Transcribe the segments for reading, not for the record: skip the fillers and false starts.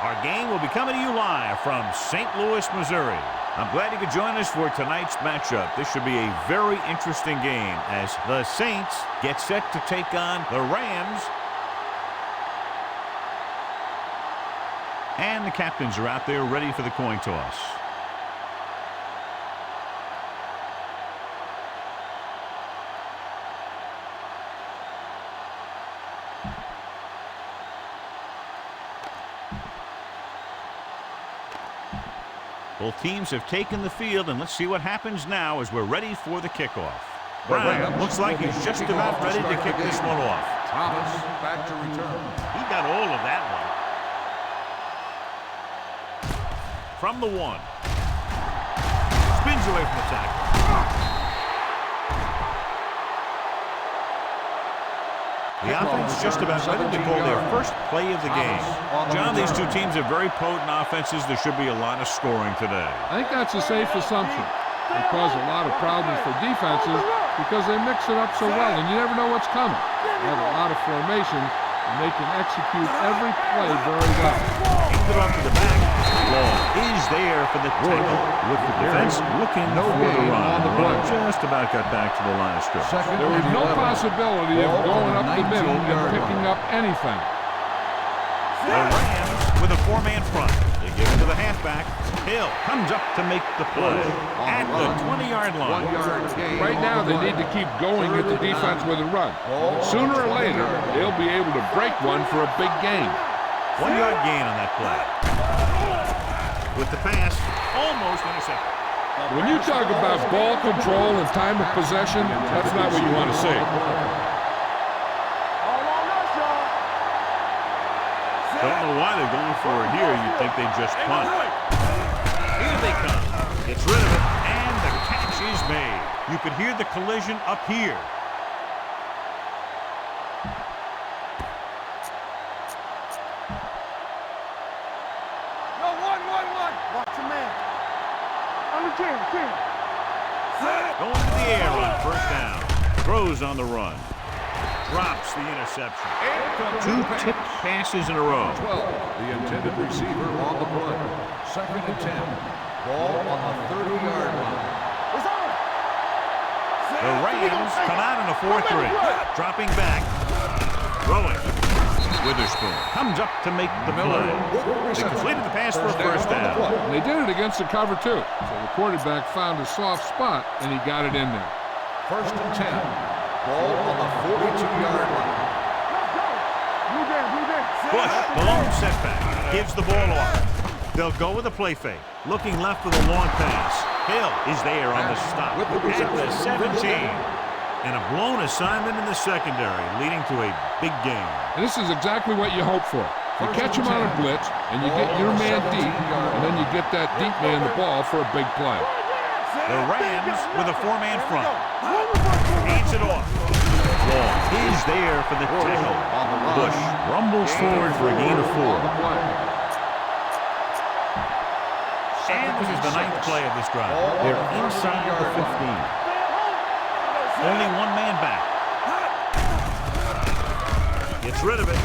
Our game will be coming to you live from St. Louis, Missouri. I'm glad you could join us for tonight's matchup. This should be a very interesting game as the Saints get set to take on the Rams. And the captains are out there ready for the coin toss. Both teams have taken the field, and let's see what happens now as we're ready for the kickoff. Brown looks like he's just about ready to kick this one off. Thomas back to return. He got all of that one. From the 1. Spins away from the tackle. The offense just about ready to call their first play of the game. John, these two teams are very potent offenses. There should be a lot of scoring today. I think that's a safe assumption. They cause a lot of problems for defenses because they mix it up so well, and you never know what's coming. They have a lot of formation, and they can execute every play very well. Kicked it off to the back. Ball is there for the tackle with the defense looking for the run. The run just about got back to the line of scrimmage. There was no possibility of going up the middle and picking up anything. The Rams with a 4-man front. They give it to the halfback. Hill comes up to make the play at the 20-yard line. Right now, they need to keep going at the defense with a run. Sooner or later, they'll be able to break one for a big gain. 1-yard gain on that play. With the pass, almost intercepted. When you talk about ball control and time of possession, that's not what you want to see. Don't know why they're going for it here. You'd think they just punt. Here they come. Gets rid of it, and the catch is made. You could hear the collision up here. Going to the air on first down. Throws on the run. Drops the interception. 2 tipped passes in a row. 12. The intended receiver on the play. 2nd and 10. Ball on the 30-yard line. The Rams come out in a 4-3. Dropping back. Throwing. Witherspoon comes up to make the play. They completed the pass for a first down. And they did it against the cover, too. So the quarterback found a soft spot, and he got it in there. 1st and 10. Ball on the 42-yard line. Bush, the lone setback, gives the ball off. They'll go with a play fake. Looking left with a long pass. Hill is there on the stop at the 17. And a blown assignment in the secondary, leading to a big game. And this is exactly what you hope for. You catch him on a blitz, and you get your man deep, and then you get that deep man the ball for a big play. The Rams with a 4-man front. Hands it off. Ball is there for the tackle. Bush rumbles forward for a gain of 4. And this is the 9th play of this drive. They're inside the 15. Only 1 man back. Gets rid of it.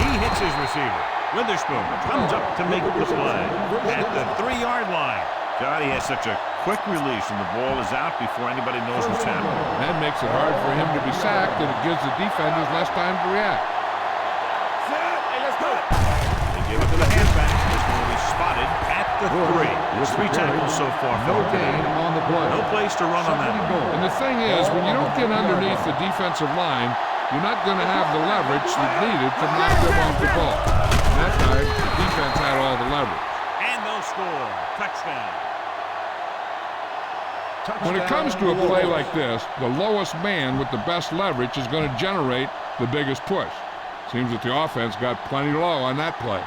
He hits his receiver. Witherspoon comes up to make the play at the 3-yard line. God, he has such a quick release, and the ball is out before anybody knows what's happening. That makes it hard for him to be sacked, and it gives the defenders less time to react. They give it to the halfback. This one will be spotted at the 3. There's 3 tackles so far. No gain on the play. No place to run on that. And the thing is, when you don't get underneath the defensive line, you're not going to have the leverage that's needed to knock them off the ball. And that time, the defense had all the leverage. And they'll score. Touchdown. When it comes to a play like this, the lowest man with the best leverage is going to generate the biggest push. Seems that the offense got plenty low on that play.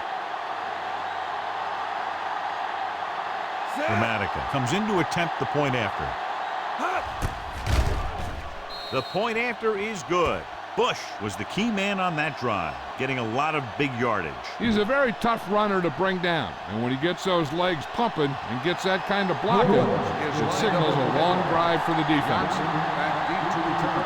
Dramatica comes in to attempt the point after. The point after is good. Bush was the key man on that drive, getting a lot of big yardage. He's a very tough runner to bring down, and when he gets those legs pumping and gets that kind of blocking, it signals a long drive for the defense. Back deep to return.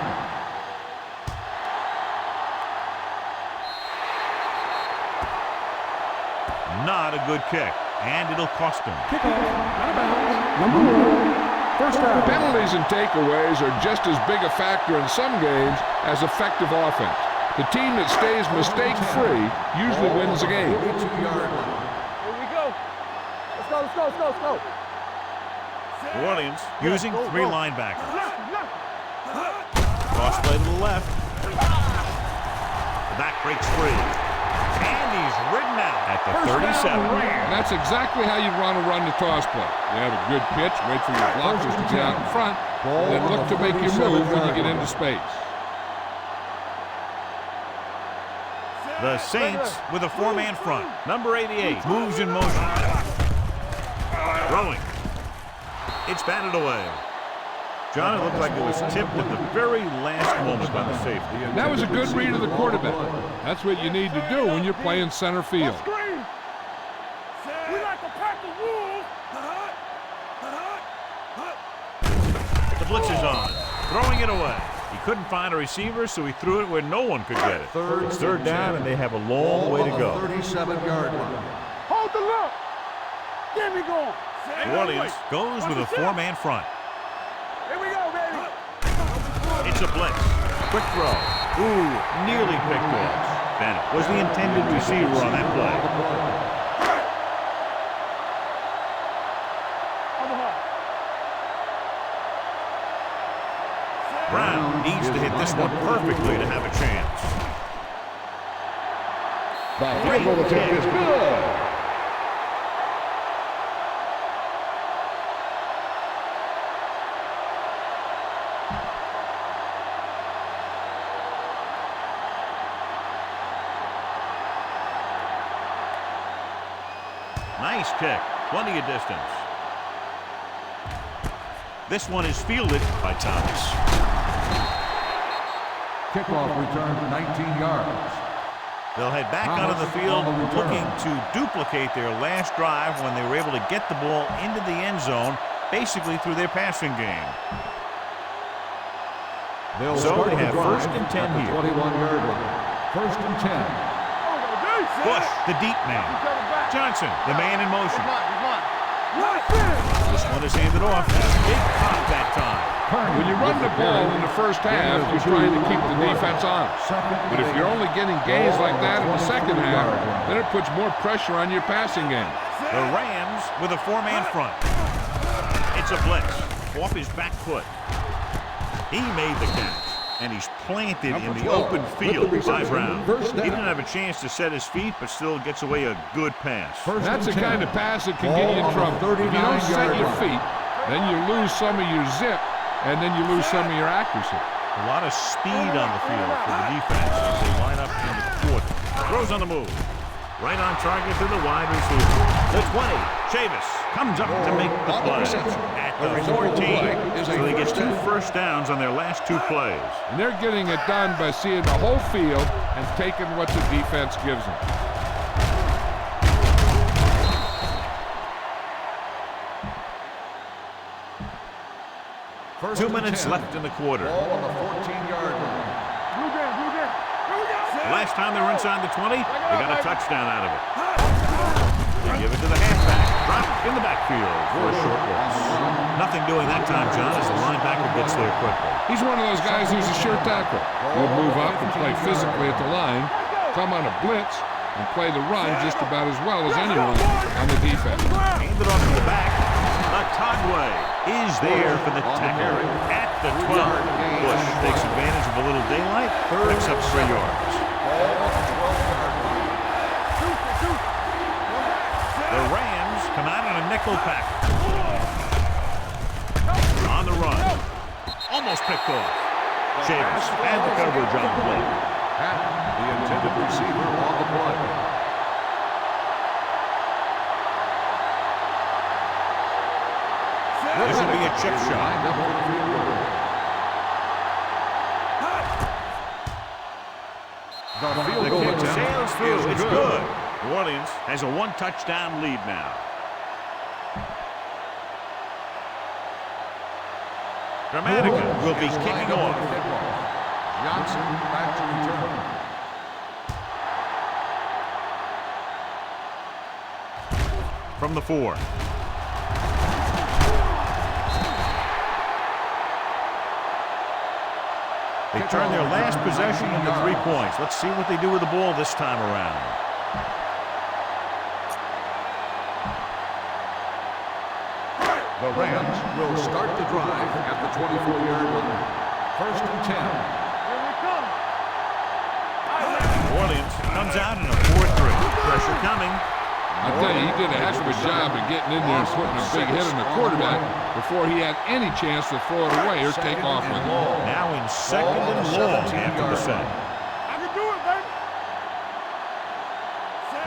Not a good kick, and it'll cost him. Kick off, out of bounds, number 1, first down. Penalties and takeaways are just as big a factor in some games as effective offense. The team that stays mistake-free usually wins the game. 42-yard line. Here we go. Let's go. New Orleans using 3 linebackers. Cross play to the left. The back breaks free. And he's ridden out at the 37. And that's exactly how you want to run the toss play. You have a good pitch, wait for your blockers to get out in front, and then look to make your move when you get into space. The Saints with a 4-man front. Number 88 moves in motion. Throwing. It's batted away. John, it looked like it was tipped at the very last moment by the safety. That was a good read of the quarterback. That's what you need to do when you're playing center field. We like to pack the rules. The blitz is on. Throwing it away. He couldn't find a receiver, so he threw it where no one could get it. It's third down, and they have a long way to go. 37-yard line. Hold the look. Get me going. New Orleans goes with a 4-man front. Here we go, baby. It's a blitz. Quick throw. Ooh, nearly picked off. Bennett was the intended receiver on that play. Brown needs to hit this one perfectly to have a chance. The field goal attempt is good. Nice kick. Plenty of distance. This one is fielded by Thomas. Kickoff return 19 yards. They'll head back onto the field looking to duplicate their last drive when they were able to get the ball into the end zone, basically through their passing game. So they have first and 10 here. 21-yard line. First and 10. Bush, the deep man. Johnson, the man in motion. This one is handed off. Big pop that time. When you run the ball in the first half, you're trying to keep the defense on. But if you're only getting gains like that in the second half, then it puts more pressure on your passing game. The Rams with a 4-man front. It's a blitz. Off his back foot. He made the catch. And he's planted in the open field by Brown. He didn't have a chance to set his feet, but still gets away a good pass. That's the kind of pass that can get you in trouble. If you don't set your feet, then you lose some of your zip, and then you lose some of your accuracy. A lot of speed on the field for the defense as they line up in the fourth. Throws on the move. Right on target to the wide receiver. The 20. Chavis comes up to make the play at the 14. So he gets 2 first downs on their last 2 plays. And they're getting it done by seeing the whole field and taking what the defense gives them. First 2 minutes left in the quarter. Ball on the 14-yard line. Last time they were inside the 20, they got a touchdown out of it. They give it to the halfback. Drop in the backfield for a short loss. Nothing doing that time, John, as the linebacker gets there quickly. He's one of those guys who's a sure tackle. He'll move up and play physically at the line, come on a blitz, and play the run just about as well as anyone on the defense. Handed off to the back. Otagwe is there for the tackle at the 12. Bush takes advantage of a little daylight, picks up 3 yards. The Rams come out in a nickel pack. On the run. Almost picked off. Chavis had the coverage on the play. The intended receiver on the play. This will be a chip shot. The kick sails through. It's good. New Orleans has a 1-touchdown lead now. Dramatica will be kicking off. Johnson back to return. from the 4. They turn their last possession into 3 points. Let's see what they do with the ball this time around. The Rams will start the drive at the 24-yard line. 1st and 10. Here we come. New Orleans comes out in a 4-3. Pressure coming. I tell you, he did a heck of a job of getting in there and putting a big hit on the quarterback before he had any chance to throw it away or take off with it. Now in 2nd and long after the set. I can do it, baby.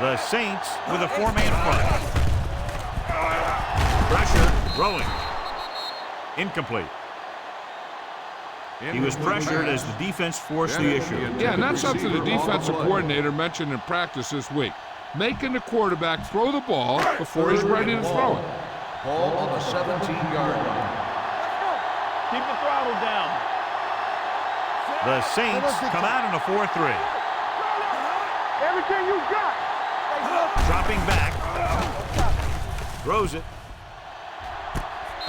The Saints with a 4-man front. Pressure, throwing. Incomplete. He was pressured as the defense forced the issue. Yeah, and that's something the defensive coordinator mentioned in practice this week. Making the quarterback throw the ball before he's ready to throw it. Ball on the 17-yard line. Keep the throttle down. The Saints come out in a 4-3. Everything you got. Dropping back. Throws it.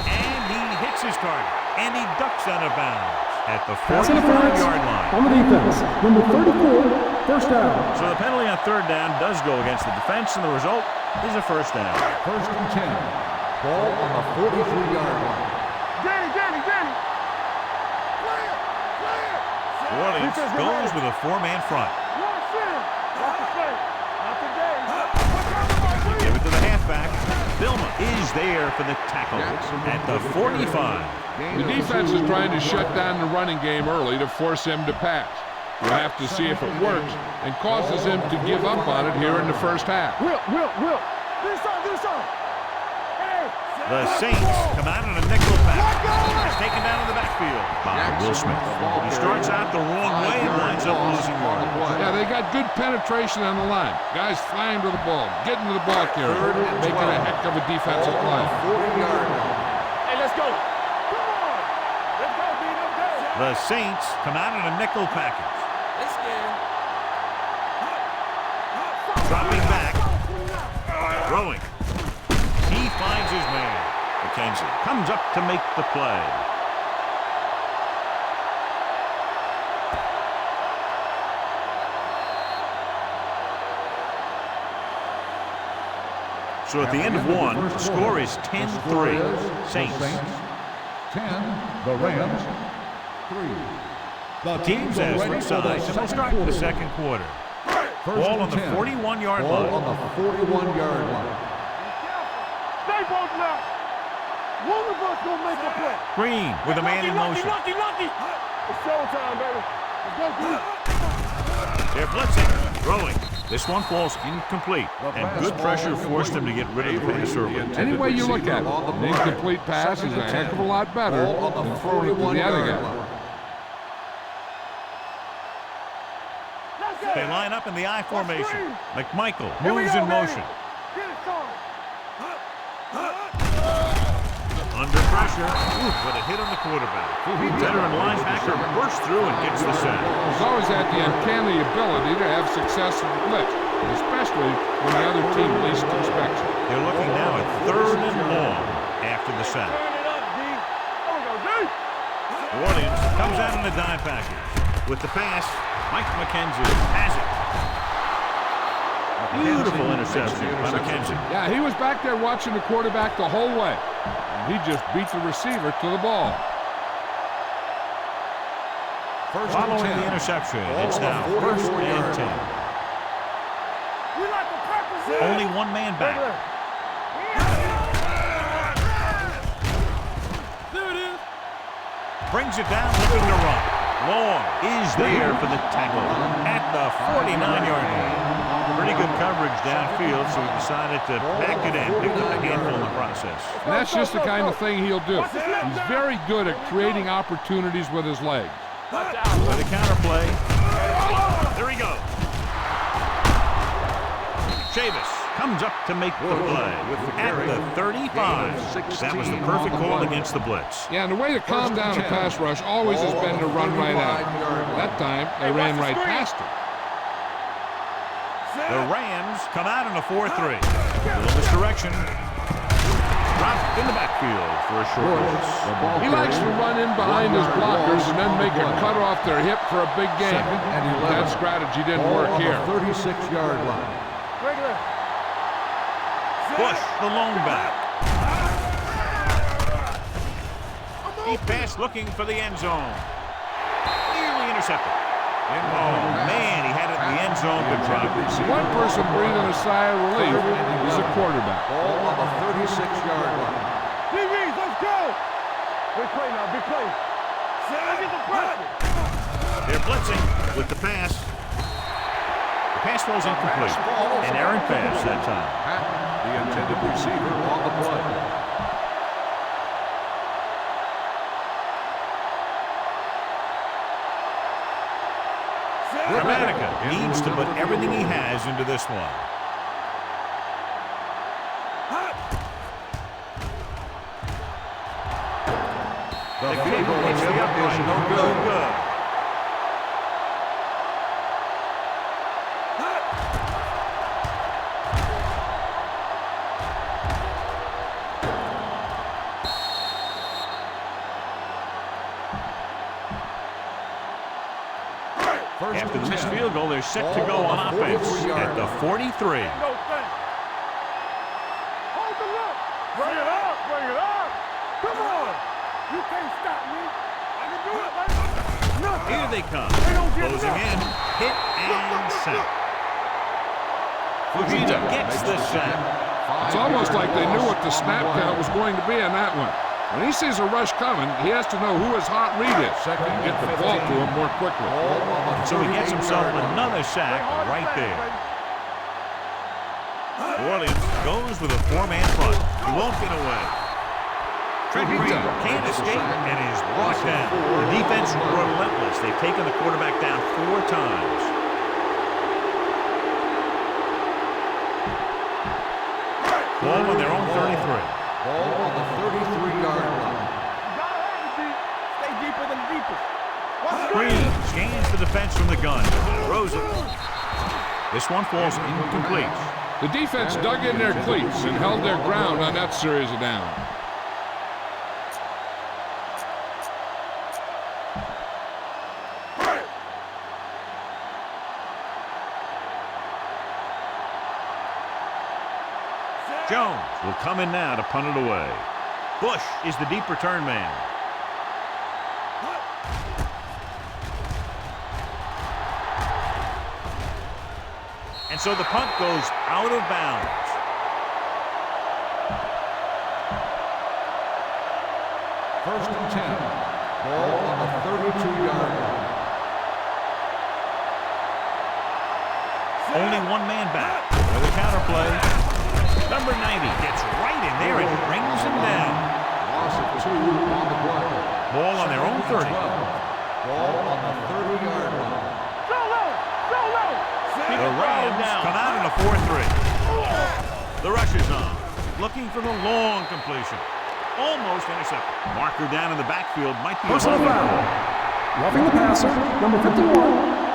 And he hits his target. And he ducks out of bounds at the 45-yard line. On the defense, number 34, first down. So the penalty on 3rd down does go against the defense, and the result is a 1st down. 1st and 10. Ball on the 43-yard line. Danny. New Orleans goes with a 4-man front. One center. Not the same. Not today. Give it to the halfback. Vilma is there for the tackle at the 45. The defense is trying to shut down the running game early to force him to pass. We'll have to see if it works and causes him to give up on it here in the 1st half. Will. This on. Hey. The Saints come out in a nickel pack. He's taken down in the backfield by Will Smith. He starts out the wrong way and winds up losing yardage. Yeah, they got good penetration on the line. Guys flying to the ball, getting to the ball carrier, making a heck of a defensive play. 40-yard line. Hey, let's go. Come on. Let's go, beat them down. The Saints come out in a nickel package. Dropping back. Throwing. He finds his man. McKenzie comes up to make the play. So at the end of 1, the score is 10-3. Saints. 10, the Rams, 3. The teams as sides, and we'll start the 2nd quarter. Ball on the 41-yard line. Ball on the 41-yard line. Stay both now. One of us gonna make a play. Green with a man in motion. Lucky. It's showtime, baby. Let's go, Green. They're blitzing, throwing. This one falls incomplete, and good pressure forced them to get rid of the pass early. Any way you look at it, an incomplete pass is a heck of a lot better than throwing it to the other guy. They line up in the I formation. McMichael moves in motion. Get it started. Under pressure, but a hit on the quarterback. Veteran linebacker bursts through and gets the sack. He's always had the uncanny ability to have success in the blitz, especially when the other team least expects it. They're looking now at 3rd and long after the sack. Turn it up, D. There we go, D. New Orleans comes out in a dime package. With the pass, Mike McKenzie has it. Beautiful interception by McKenzie. Yeah, he was back there watching the quarterback the whole way. And he just beat the receiver to the ball. Following the interception, it's now 1st and 10. We like to practice. Only one man back. There it is. Brings it down, looking to run. Long is there for the tackle at the 49-yard line. Pretty good coverage downfield, so he decided to pack it in, pick up a handful in the process. And that's just the kind of thing he'll do. He's very good at creating opportunities with his legs. With a counterplay. There he goes. Chavis comes up to make the play at the 35. That was the perfect call against the blitz. Yeah, and the way to calm down a pass rush always has been to run right out. That time, they ran right past him. The Rams come out in a 4-3. A little misdirection. Dropped in the backfield for a short loss. He likes to run in behind his blockers and then make a cut off their hip for a big gain. That strategy didn't work here. 36-yard line. Bush, the lone back. Deep pass looking for the end zone. Nearly intercepted. Oh, man, he had it in the end zone to drop it. One person breathing a sigh of relief is a quarterback. Ball on the 36-yard line. DBs, let's go! Big play now, big play. Let's get the pressure. They're blitzing with the pass. The pass falls incomplete. An errant pass that time. The intended receiver on the play. Dramatica needs to put everything he has into this one. The field goal attempt is no good. After the missed field goal, they're set to go on offense at the 43. No thing. Hold the look. Bring it up, bring it up. Come on. You can't stop me. I can do it, man. Nothing. Here they come. Closing in. Hit and sack. Fujita gets the sack. It's almost like they knew what the snap count was going to be on that one. When he sees a rush coming, he has to know who his hot read is and get the ball to him more quickly. So he gets himself another sack right there. New Orleans goes with a four-man front. He won't get away. Trent Green can't escape and is brought down. The defense relentless. They've taken the quarterback down 4 times. Ball on their own 33. Ball on the 33-yard line. Stay deeper than the deepest. Green scans the defense from the gun. Throws it. This one falls incomplete. The defense dug in their cleats and held their ground on that series of downs. Jones will come in now to punt it away. Bush is the deep return man. And so the punt goes out of bounds. First and 10. Ball on the 32-yard line. Only one man back. With a counter play. Number 90 gets right in there and brings him down. Loss of 2 on the play. Ball on their own 30. Ball on the 30-yard line. Go low, go low. The Rams come out in a 4-3. The rush is on. Looking for the long completion. Almost intercepted. Marker down in the backfield might be Personal foul. Roughing the passer, number 51.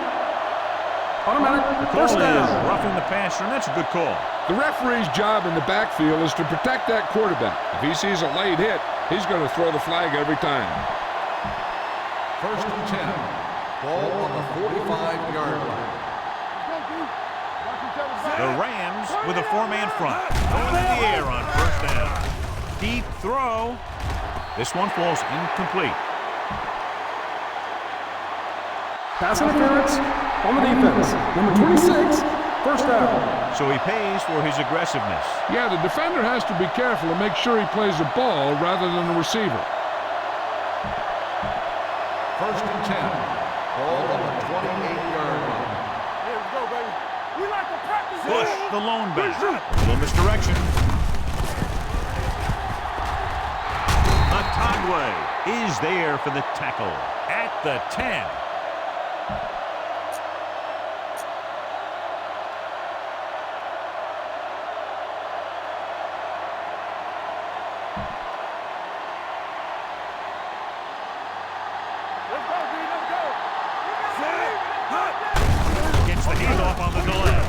Automatic first down. Roughing the passer, and that's a good call. The referee's job in the backfield is to protect that quarterback. If he sees a late hit, he's going to throw the flag every time. First and 10. Ball on the 45-yard line. The Rams with a 4-man front. Going in the air on first down. Deep throw. This one falls incomplete. Pass interference on the defense. Number 26, first down. So he pays for his aggressiveness. Yeah, the defender has to be careful to make sure he plays the ball rather than the receiver. First and 10. Ball on the 28-yard line. Here we go, baby. We like to practice. Bush, the lone back. A little misdirection. Atagwe is there for the tackle at the 10. Let's go, D, let's go. Gets the handoff on the delay.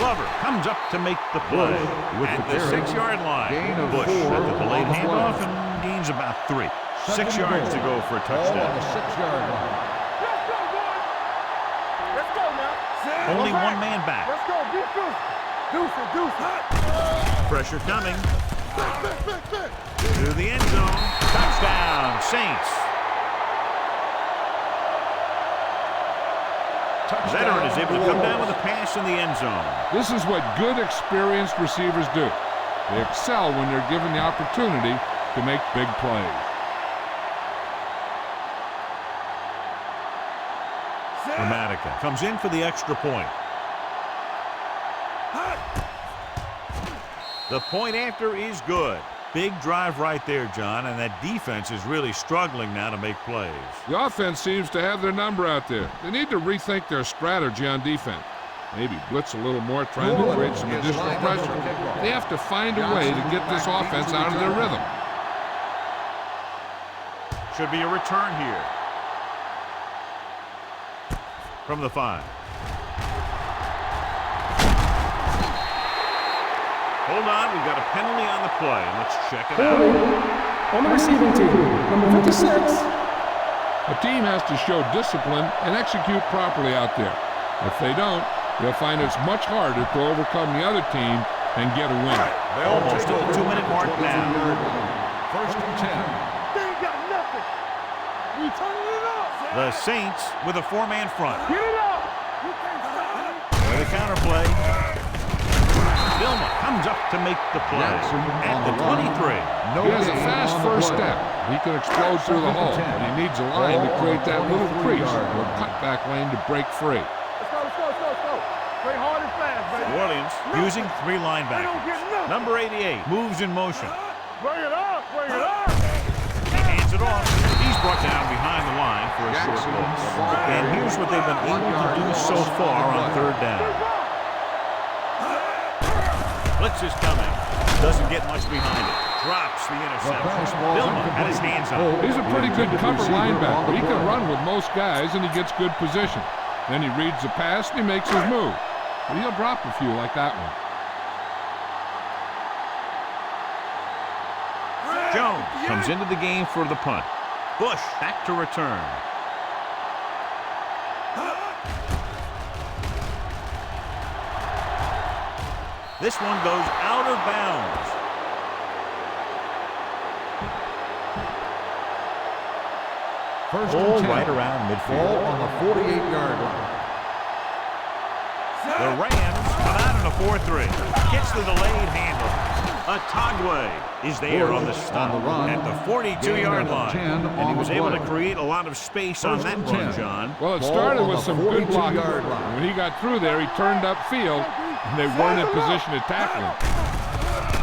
Glover comes up to make the play. At the 6-yard line. Bush at the delayed handoff and gains about 3. 6 yards to go for a touchdown. On the 6-yard line. Let's go, boys. Let's go now. Only one man back. Let's go. Be deuce. Pressure coming. To the end zone. Touchdown, Saints. Veteran is able to come down with a pass in the end zone. This is what good, experienced receivers do. They excel when they're given the opportunity to make big plays. Dramatica comes in for the extra point. The point after is good. Big drive right there, John, and that defense is really struggling now to make plays. The offense seems to have their number out there. They need to rethink their strategy on defense. Maybe blitz a little more, trying to create some additional pressure. They have to find a way to get this offense out of their rhythm. Should be a return here. From the 5. Hold on, we've got a penalty on the play. Let's check it out. On the receiving team, number 56. A team has to show discipline and execute properly out there. If they don't, they'll find it's much harder to overcome the other team and get a win. They're almost at the 2-minute mark now. First and 10. They ain't got nothing. We turning it up. The Saints with a 4-man front. Get it up. You can't stop me. With a counterplay. Vilma comes up to make the play at the 23. He has a fast first step. He can explode through the hole, but he needs a line to create that little crease or cutback lane to break free. Let's go. Play hard and fast, baby. New Orleans using 3 linebackers. Number 88 moves in motion. Bring it up. He hands it off. He's brought down behind the line for a short loss. And here's what they've been able to do so far on 3rd down. Blitz is coming. Doesn't get much behind it. Drops the interception. Vilma had his hands up. He's a pretty good cover linebacker. He can run with most guys, and he gets good position. Then he reads the pass, and he makes his move. But he'll drop a few like that one. Jones comes into the game for the punt. Bush back to return. This one goes out of bounds. First Ball and 10. right around midfield. Ball on the 48-yard line. The Rams come out in a 4-3. Gets the delayed handle. Atagwe is there on the stop at the 42-yard line. And he was able to create a lot of space on that one, John. Well, it started with some good blocking. When he got through there, he turned upfield, and they weren't in position to tackle him.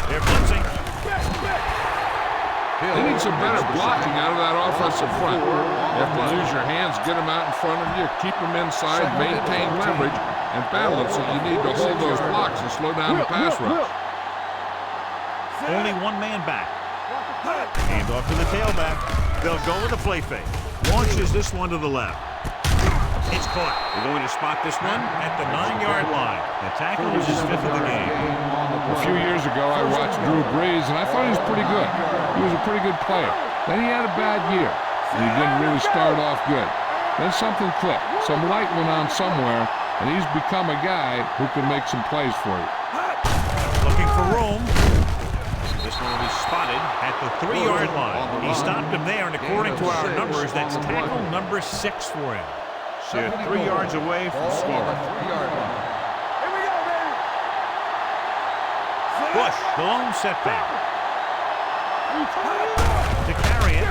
They're blitzing. They need some better blocking out of that offensive front. You have to use your hands, get them out in front of you, keep them inside, maintain leverage, and balance that you need to hold those blocks and slow down the pass rush. Only one man back. Hand off to the tailback. They'll go with a play fake. Launches this one to the left. It's caught. They're going to spot this one at the 9-yard line. The tackle is his 5th of the game. A few years ago, I watched Drew Brees, and I thought he was pretty good. He was a pretty good player. Then he had a bad year, and he didn't really start off good. Then something clicked. Some light went on somewhere, and he's become a guy who can make some plays for you. Looking for room. This one will be spotted at the 3-yard line. He stopped him there, and according to our numbers, that's tackle number 6 for him. They're 3 yards away from scoring. Here we go, baby. Bush, the lone setback. To carry it.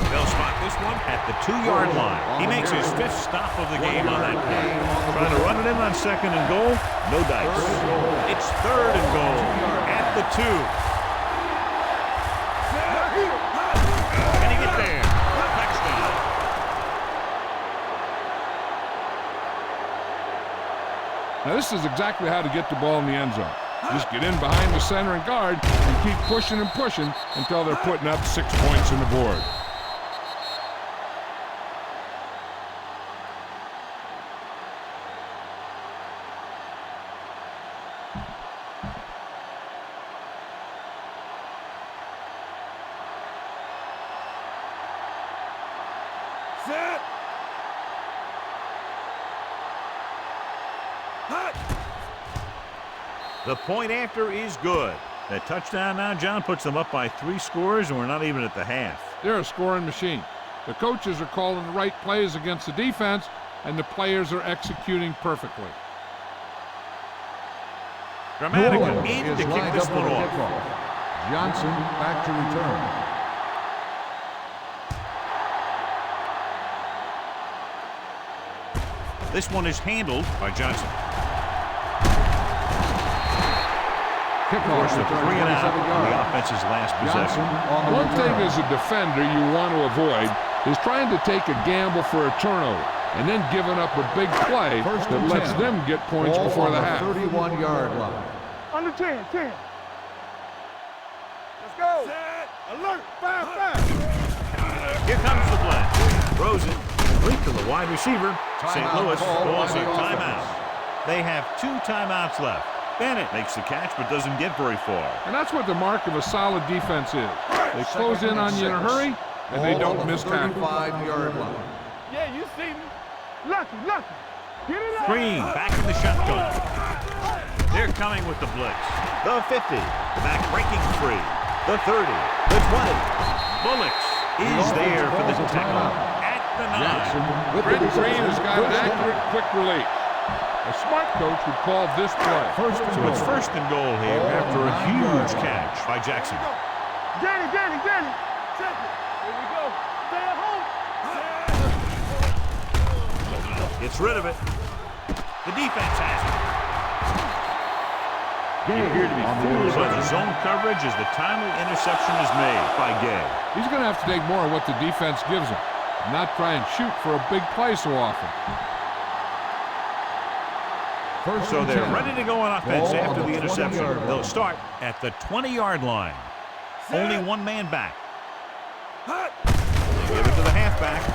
They'll spot this one at the 2-yard line. He makes his 5th stop of the game on that play. Trying to run it in on 2nd and goal. No dice. It's 3rd and goal at the 2. Can he get there? Touchdown. Now, this is exactly how to get the ball in the end zone. Just get in behind the center and guard and keep pushing and pushing until they're putting up 6 points on the board. The point after is good. That touchdown now, John, puts them up by 3 scores, and we're not even at the half. They're a scoring machine. The coaches are calling the right plays against the defense, and the players are executing perfectly. Gramatica in to kick this one off. Johnson back to return. This one is handled by Johnson. Kickoff The 3 and out on the offense's last possession. One thing as a defender you want to avoid is trying to take a gamble for a turnover and then giving up a big play that lets them get points before the half. 31-yard line. Under 10, 10. Let's go. Set. Alert. 5. Here comes the blitz. Throws it complete to the wide receiver. St. Louis calls a timeout. They have 2 timeouts left. Bennett makes the catch but doesn't get very far. And that's what the mark of a solid defense is. They close in on you in a hurry, and they don't miss tackles. 35-yard line. Yeah, you see me. Lucky. Get it up. Green back in the shotgun. They're coming with the blitz. The 50. The back breaking free. The 30. The 20. Bullocks is there for the tackle at the 9. Brent Green has got an accurate, quick release. A smart coach would call this play. So it's first and goal here after a huge catch by Jackson. Get it. Check it. Here we go. Stay at home. Gets rid of it. The defense has it. They appear to be fooled by the zone coverage as the timely interception is made by Gay. He's going to have to take more of what the defense gives him, and not try and shoot for a big play so often. So they're ready to go on offense after the interception. They'll start at the 20-yard line. Only one man back. They give it to the halfback.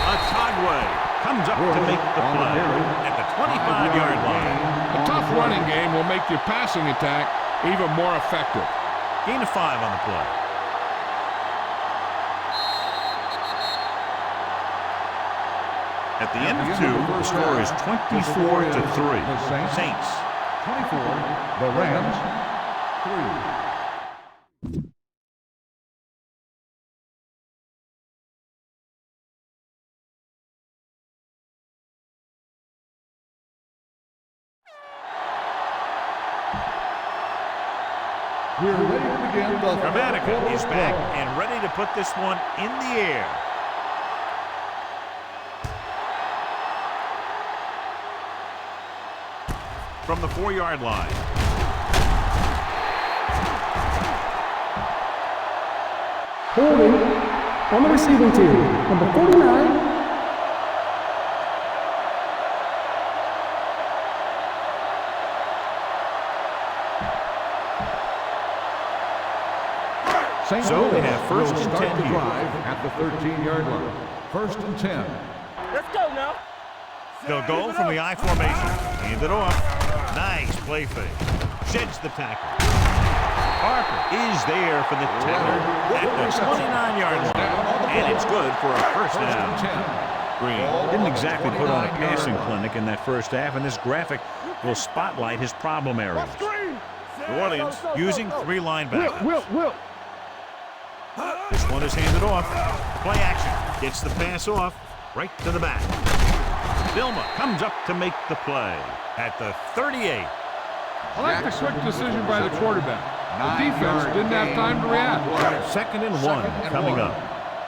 Otagwe comes up to make the play at the 25-yard line. A tough running game will make your passing attack even more effective. Gain of 5 on the play. At the end of 2, the score is 24-3. Saints. 24. The Rams. 3. We're ready to begin the Gramatica is back and ready to put this one in the air. From the 4-yard line. Holding on the receiving team, number 49. So they have first and 10 here. At the 13-yard line. First and 10. Let's go now. They'll go from the I formation. Hand it off. Nice play fake. Sheds the tackle. Parker is there for the tackle at the 29-yard line. And it's good for a first down. Green didn't exactly put on a passing clinic in that first half, and this graphic will spotlight his problem areas. New Orleans using 3 linebackers. Will. This one is handed off. Play action. Gets the pass off. Right to the back. Vilma comes up to make the play at the 38. I like the quick decision by the quarterback. The defense didn't have time to react. 2nd and 1 coming up.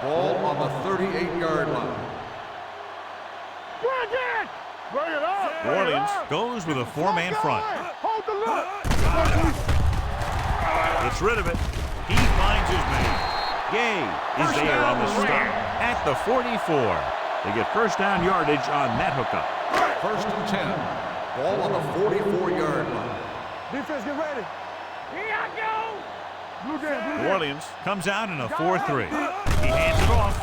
Ball on the 38-yard line. Bring it up. New Orleans goes with a 4-man front. Hold the look. Gets rid of it. He finds his man. Gay is there on the stop at the 44. They get first down yardage on that hookup. First and 10. Ball on the 44-yard line. Defense, get ready. Here I go. New Orleans comes out in a 4-3. He hands it off.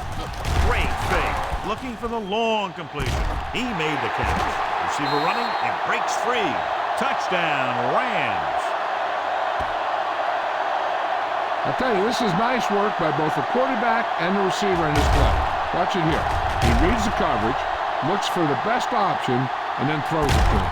Great fake. Looking for the long completion. He made the catch. Receiver running and breaks free. Touchdown, Rams. I'll tell you, this is nice work by both the quarterback and the receiver in this play. Watch it here. He reads the coverage, looks for the best option, and then throws it to him.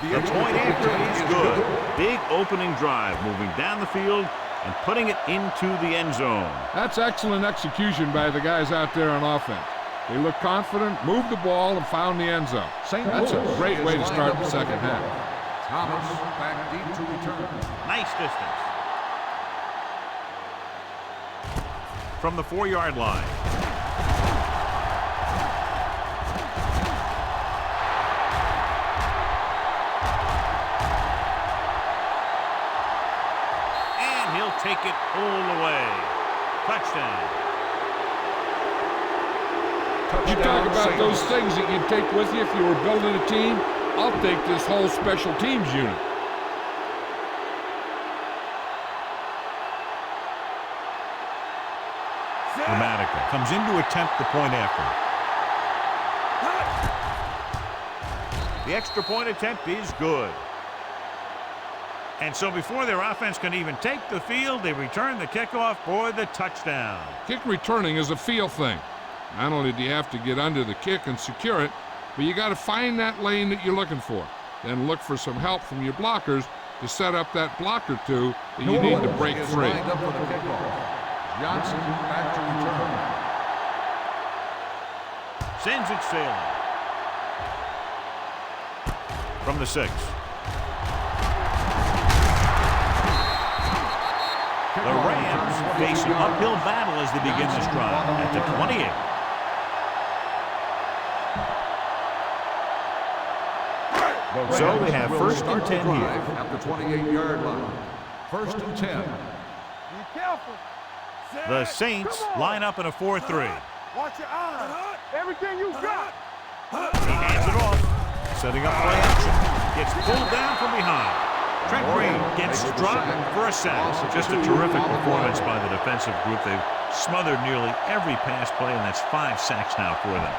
The point after is good. Big opening drive, moving down the field and putting it into the end zone. That's excellent execution by the guys out there on offense. They look confident, moved the ball, and found the end zone. That's a great way to start the second half. Thomas back deep to return. Nice distance. From the 4-yard line. And he'll take it all the way. Touchdown. You talk about those things that you'd take with you if you were building a team. I'll take this whole special teams unit. Dramatica comes in to attempt the point after. The extra point attempt is good. And so before their offense can even take the field, they return the kickoff for the touchdown. Kick returning is a feel thing. Not only do you have to get under the kick and secure it, but you got to find that lane that you're looking for. Then look for some help from your blockers to set up that block or two that you need to break free. Johnson back to return. Sends it sailing. From the 6. The Rams face an uphill battle as they begin this drive at the 28. So we have first and 10 here. At the 28-yard line. First and 10. Be careful. The Saints line up in a 4-3. Watch your eyes. Everything you got. He hands it off. Setting up play action. Gets pulled down from behind. Trent Green gets dropped for a sack. Just a terrific performance by the defensive group. They've smothered nearly every pass play, and that's 5 sacks now for them.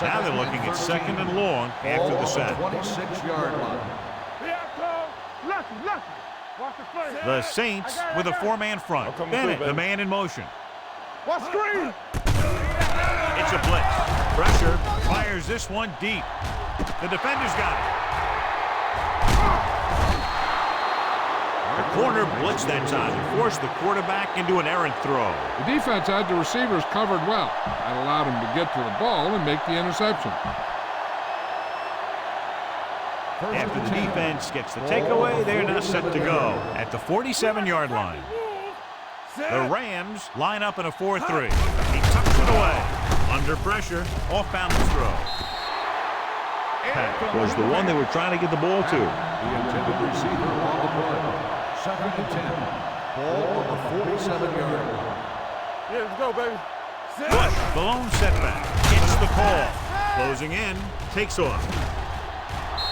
Now they're looking at second and long after the sack. 26-yard line. Lucky. Watch the play. The Saints with a 4-man front. Bennett, the man in motion. Watch screen. It's a blitz. Pressure fires this one deep. The defender's got it. The corner blitzed that time and forced the quarterback into an errant throw. The defense had the receivers covered well. That allowed him to get to the ball and make the interception. After the defense gets the takeaway, they're now set to go at the 47-yard line. The Rams line up in a 4-3. He tucks it away. Under pressure, off-balance throw. That was the one they were trying to get the ball to. The intended receiver on the play. Second and 10. Ball on the 47-yard line. Yeah, let's go, baby. Bush, the lone setback, gets the call. Closing in, takes off.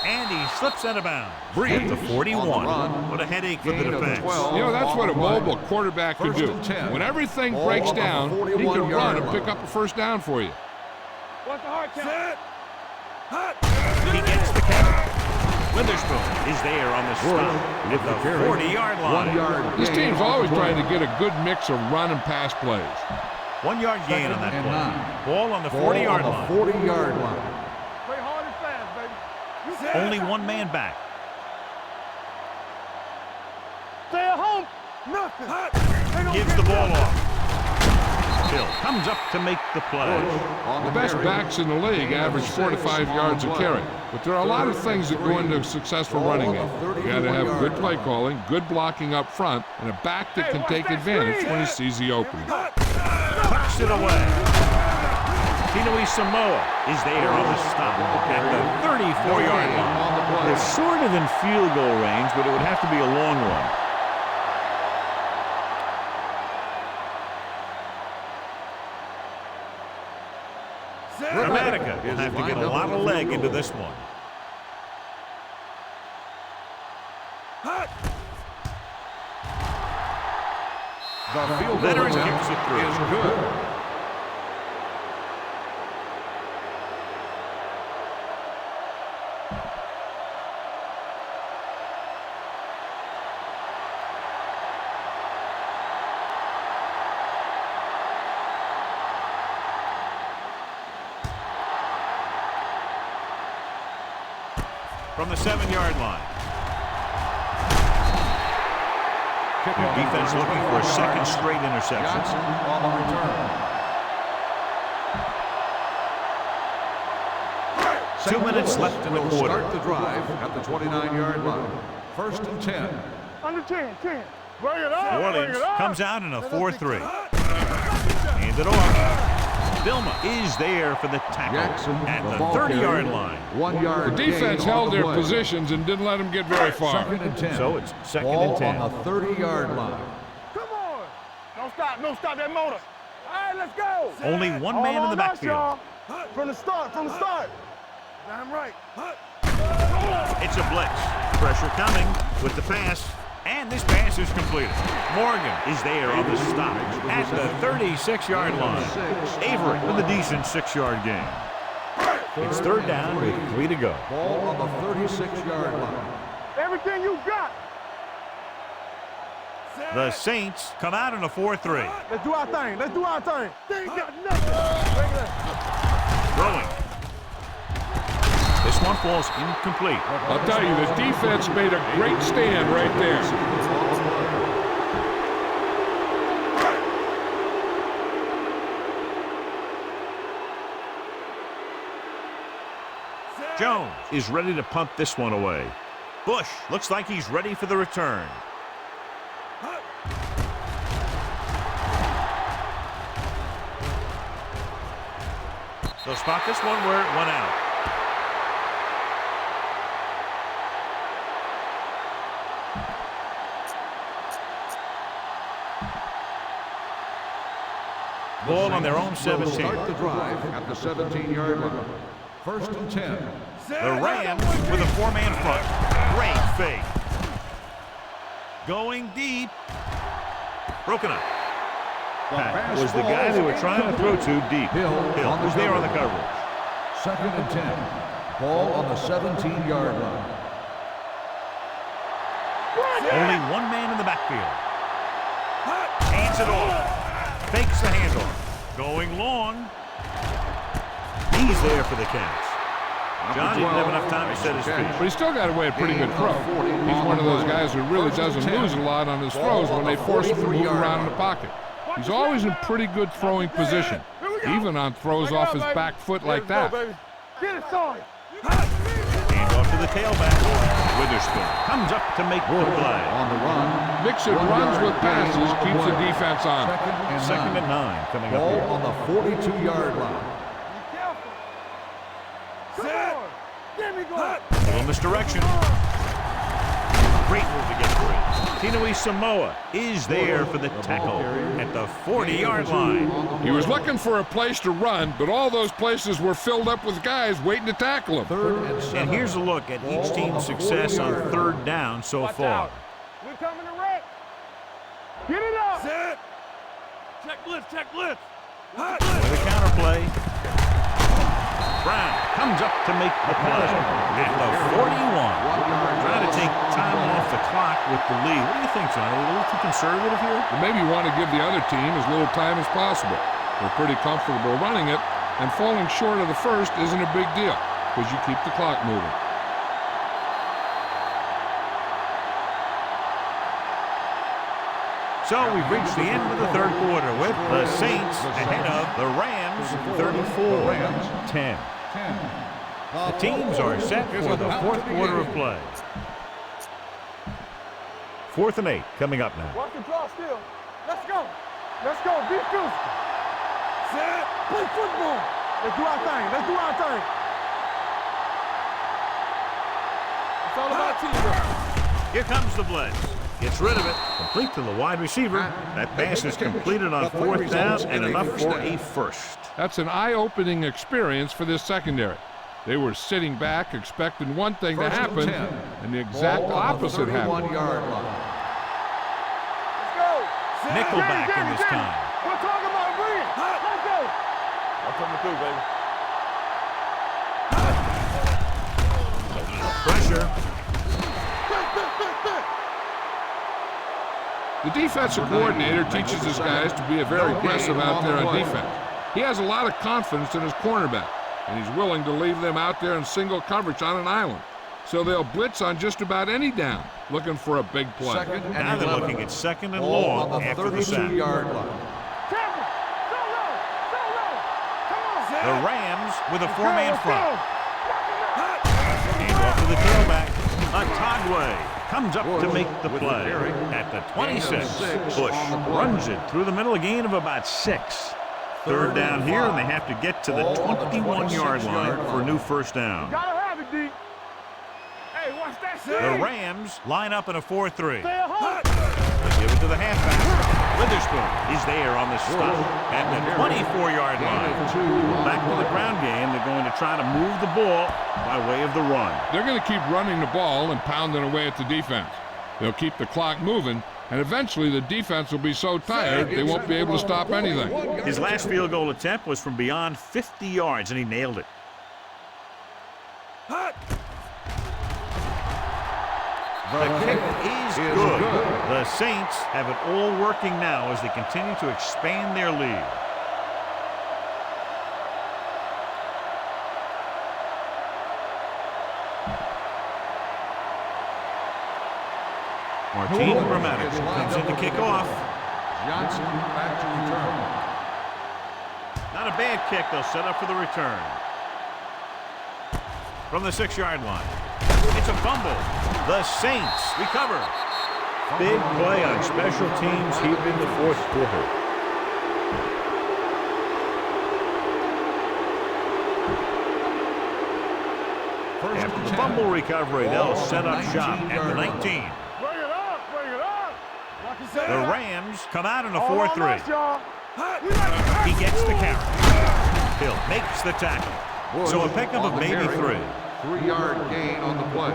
And he slips out of bounds. At the 41. What a headache for the defense. You know, that's what a mobile quarterback can do. When everything breaks down, he can run and pick up a first down for you. Watch the hard count. He gets the catch. Witherspoon is there on the stop at the 40-yard line. This team's always trying to get a good mix of run and pass plays. 1-yard gain on that and play. 9. Ball on the 40-yard line. 40-yard line. Play hard and fast, baby. Only one man back. Stay at home. Nothing. Gives the ball off. Hill comes up to make the play. The best backs in the league average 4 to 5 yards a carry. But there are a lot of things that go into a successful running game. You got to have good play calling, good blocking up front, and a back that can take advantage when he sees the opening. Tucks it away. Tinoe Samoa is there on the stop at the 34-yard line. They're sort of in field goal range, but it would have to be a long one. Dramatica will have to get a lot of leg into this one. The field Leonard goal kicks it through. is good. from the 7-yard line. Their defense looking for a second straight interception. Johnson on the return. 2 minutes left in the Will quarter. start the drive at the 29-yard line. 1st and 10. Under 10, 10. Bring it up, New bring Orleans it up. comes out in a 4-3. Hand it off. Vilma is there for the tackle Jackson, at the ball 30-yard carrier. line. 1 yard. The defense gain on held the their play. positions and didn't let them get very far. 2nd and 10. So it's 2nd Ball and 10. on the 30-yard line. Come on. Don't stop that motor. All right, let's go. Only one man in the backfield. From the start. Damn right. It's a blitz. Pressure coming with the pass. And this pass is completed. Morgan is there on the stop at the 36-yard line. Avery with a decent 6-yard gain. It's 3rd down with 3 to go. Ball on the 36-yard line. Everything you got. The Saints come out in a 4-3. Let's do our thing. They ain't got nothing. Bring it up. Throwing. This one falls incomplete. I'll tell you, the defense made a great stand right there. Jones is ready to punt this one away. Bush looks like he's ready for the return. They'll spot this one where it went out. Ball on their own 17. Start the drive at the 17-yard line. 1st and 10. The Rams with a 4-man front. Great fake. Going deep. Broken up. That was the guy they were trying to throw to deep. Hill was there on the coverage. 2nd and 10. Ball on the 17-yard line. Only one man in the backfield. Hands it off. Fakes the handoff. Going long. He's there for the catch. John didn't have enough time to set his feet. But he still got away a pretty good throw. He's one of those guys who really doesn't lose a lot on his throws when they force him to move around in the pocket. He's always in pretty good throwing position, even on throws off his back foot like that. Get it started. Hand off to the tailback. Witherspoon comes up to make the play. On the run. Mixing runs with passes keeps the defense on. 2nd and 9 coming up Ball here. on the 42-yard line. Be careful. Come on. Get me going. Little misdirection. Great move to get free. Tinui Samoa is there for the tackle at the 40-yard line. He was looking for a place to run, but all those places were filled up with guys waiting to tackle him. 3rd and 7. And here's a look at each team's success on 3rd down so far. We're coming to wreck. Get it up. Set. Check blitz. With a counter play. Brown comes up to make the play at the 41. Trying to take time off the clock with the lead. What do you think, John? Are we a little too conservative here? You maybe want to give the other team as little time as possible. They're pretty comfortable running it, and falling short of the first isn't a big deal because you keep the clock moving. So we've reached the end of the 3rd quarter with the Saints ahead of the Rams 34-10. The teams are set for the 4th quarter of play. 4th and 8 coming up now. Watch the draw still. Let's go. Be physical. Set. Play football. Let's do our thing. It's all about teamwork. Here comes the blitz. Gets rid of it. Complete to the wide receiver. That pass is completed on 4th down and enough for a first. That's an eye-opening experience for this secondary. They were sitting back expecting one thing to happen, and the exact opposite happened. 31-yard line. Let's go. Nickelback in this time. We're talking about bring it. Let's go. I'm coming through, baby. Pressure. The defensive coordinator teaches his guys to be very aggressive out there on defense. He has a lot of confidence in his cornerback, and he's willing to leave them out there in single coverage on an island. so they'll blitz on just about any down, looking for a big play. Second and Now they're 11. looking at second and Ball long on the after the sack. 32-yard line. Temple. So low. So low. Come on. The Rams with a four-man Let's front. go. Hand off to the tailback. Otagwe comes up to make the With the play. carry. At the 26, 6 Bush on the play. runs it through the middle, a gain of about 6. Third down here, and they have to get to the Ball on the 21-yard line 26-yard for a new first down. Gotta have it, D. Hey, watch that shit. The Rams line up in a 4-3. Stay at home. They give it to the halfback. Witherspoon is there on the stop at the 24-yard line. Back to the ground game. They're going to try to move the ball by way of the run. They're going to keep running the ball and pounding away at the defense. They'll keep the clock moving, and eventually the defense will be so tired they won't be able to stop anything. His last field goal attempt was from beyond 50 yards, and he nailed it. The kick is good. The Saints have it all working now as they continue to expand their lead. Martin Gramatic comes in to kick off. Johnson back to return. Not a bad kick. They'll set up for the return. From the 6-yard line. It's a fumble. The Saints recover. Big play on special teams here in the fourth quarter. After the fumble recovery, they'll set up shop at the 19. Bring it up. Bring it up. Like you said. The Rams come out in a All on 4-3. us, y'all. He gets the carry. Hill makes the tackle. So a pickup of maybe 3. 3-yard gain on the play.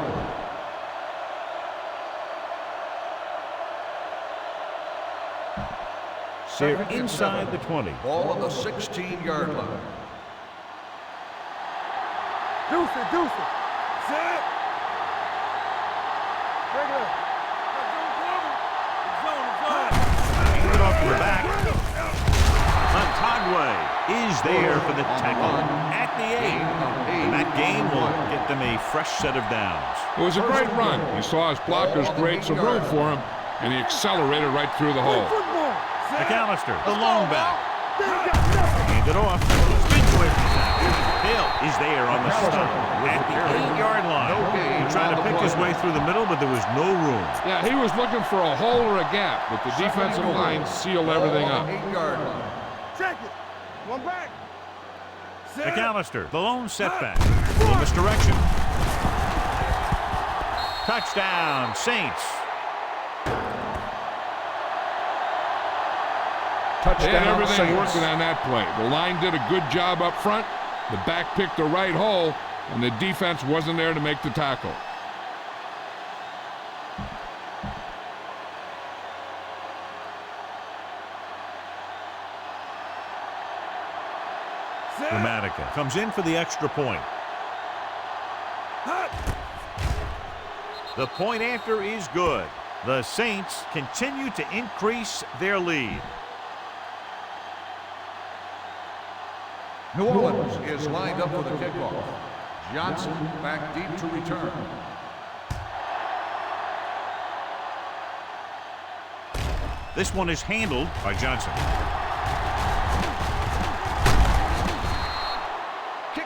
They're inside the 20. Ball on the 16-yard line. Deuce it, deuce it. Set. Bring it up. Hand it off to the back. Otagwe is there for the tackle at the 8. And that gain will get them a fresh set of downs. It was a great run. He saw his blockers create some room for him, and he accelerated right through the hole. Football. McAllister, the long back. Hand it off. Spins away from the tackle. Hill is there on the stop at the 8-yard line. He tried to pick his way through the middle, but there was no room. Yeah, he was looking for a hole or a gap, but the defensive line sealed everything up. 8-yard line. Check it. One back. McAllister, the lone setback. Little misdirection. Touchdown, Saints. They had everything working on that play. The line did a good job up front. The back picked the right hole, and the defense wasn't there to make the tackle. Gramatica comes in for the extra point. The point after is good. The Saints continue to increase their lead. New Orleans is lined up for the kickoff. Johnson back deep to return. This one is handled by Johnson.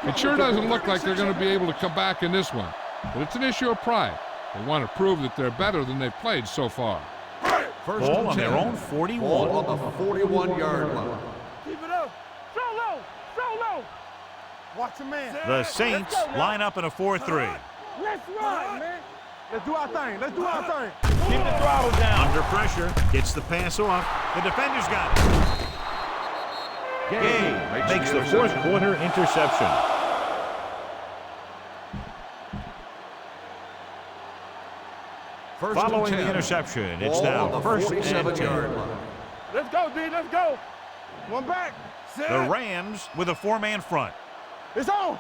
It sure doesn't look like they're going to be able to come back in this one, but it's an issue of pride. They want to prove that they're better than they've played so far. First Ball and on 10. their own 41. Ball on the 41-yard line. Keep it up. So low. So low. Watch the man. The Saints line up in a 4-3. Let's run, man. Let's do our thing. Let's do our thing. Keep the throttle down. Under pressure. Gets the pass off. The defender's got it. Gay makes the fourth quarter interception. Following the interception, it's now first and 10. Let's go, D. Let's go. One back. The Rams with a 4-man front. It's on.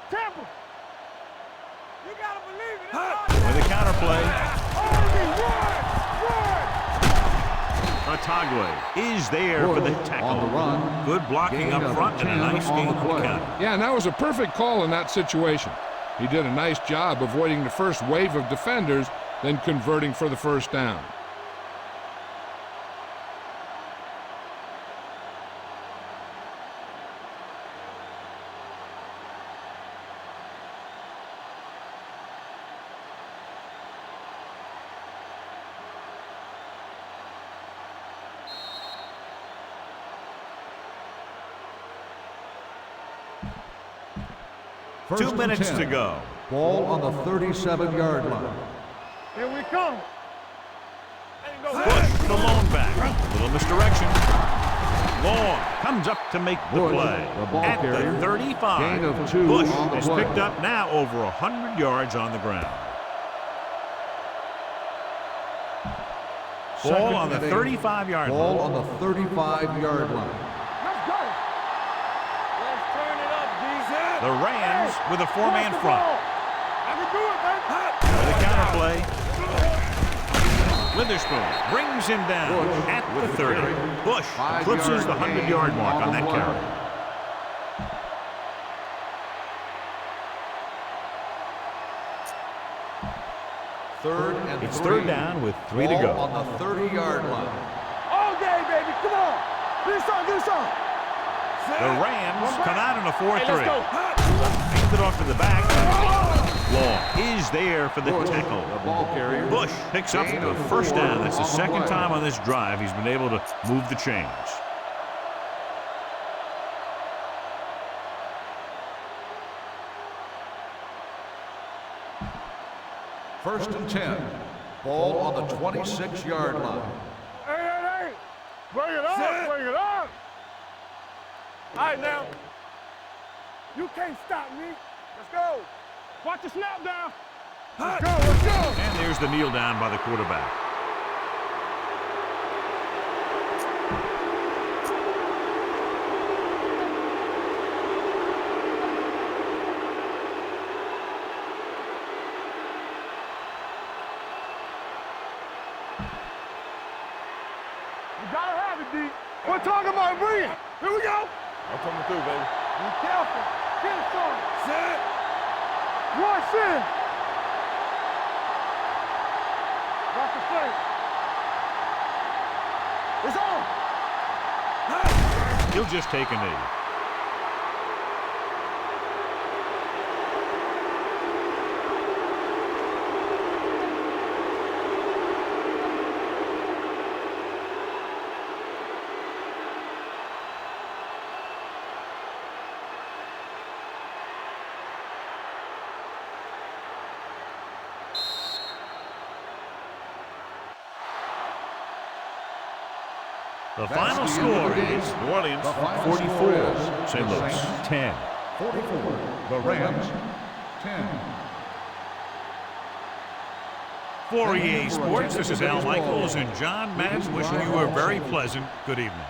Temple. You got to believe it. With a counterplay, Run. Otagwe is there for the tackle. On the run. Good blocking up front and a nice gain on the count. Yeah, and that was a perfect call in that situation. He did a nice job avoiding the first wave of defenders, then converting for the first down. First 2 minutes and 10. to go. Ball on the 37-yard line. Here we come. Bush, the lone back. Little misdirection. Long comes up to make the Bush, play. the ball At carrier. the 35. Gain of 2 Bush on the is play. picked up now over 100 yards on the ground. Ball Second on the and 8. 35-yard Ball line. on the 35-yard line. Let's go. Let's turn it up, D. The Rams with a four-man front. I can do it, man. The counter play. Witherspoon brings him down Bush at with the the 30. carry. Bush 5 eclipses the yard 100-yard gain mark on on the that play. carry. Third and It's 3. third down with 3 to Ball go. on the 30-yard line. All day, baby. Come on. Do something, do something. The Rams come out in a 4-3. Hey, let's go. Hands it off to the back. Long is there for the Bush, tackle. the ball carrier. Bush picks up Gain the of first 4 down. That's the on the second play. time on this drive he's been able to move the chains. First and 10. Ball on the 26-yard line. Hey. Bring it up, bring it up. All right, now. You can't stop me. Let's go. Watch the snap down. Let's go, let's go. And there's the kneel down by the quarterback. You gotta have it, D. We're talking about bring it. Here we go. I'm coming through, baby. Be careful. Get it started. Set. Rush in. Watch the play. It's on. He'll just take a knee. The That's final the end of score the game. is New Orleans The final 44, score is St. the Louis Saints 10. 44. The Rams 10. For EA Sports, this is Al Michaels and John Madden wishing you a very pleasant good evening.